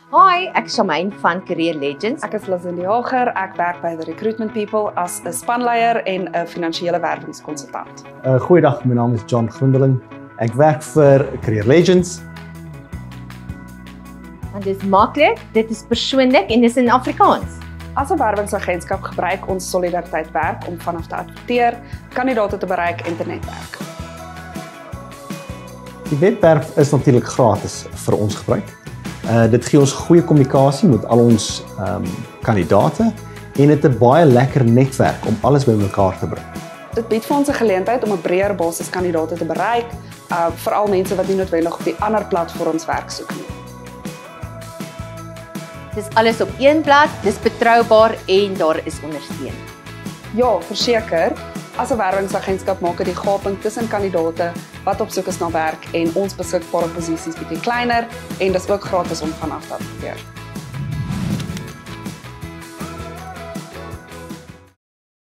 Hi, ek is Shamaine van Career Legends. Ek is Lazindi Hager, ek werk by The Recruitment People as 'n spanleier en 'n finansiële werwingskonsultant. Goeiedag, my naam is John Groendeling. Ek werk vir Career Legends. Want dit is maklik, dit is persoonlik en dit is in Afrikaans. As 'n werwingsagentskap gebruik ons Solidariteit werk om vanaf te adverteer, kandidaate te bereik en te netwerk. Die webwerf is natuurlik gratis vir ons gebruik. Dit gee ons goeie kommunikasie met al ons kandidate en dit 'n baie lekker netwerk om alles bymekaar te bring. Dit bied vir ons 'n geleentheid om 'n breër basis kandidate te bereik, veral mense wat nie noodwendig op die ander platforms werk soek nie. Dis alles op een plek, dis betroubaar en daar is ondersteuning. Ja, verseker, as 'n werwingsagentskap maak dit die gaping tussen kandidate wat op soek is na werk en ons beskikbare posisies bietjie kleiner en dis ook gratis om vanaf te adverteer.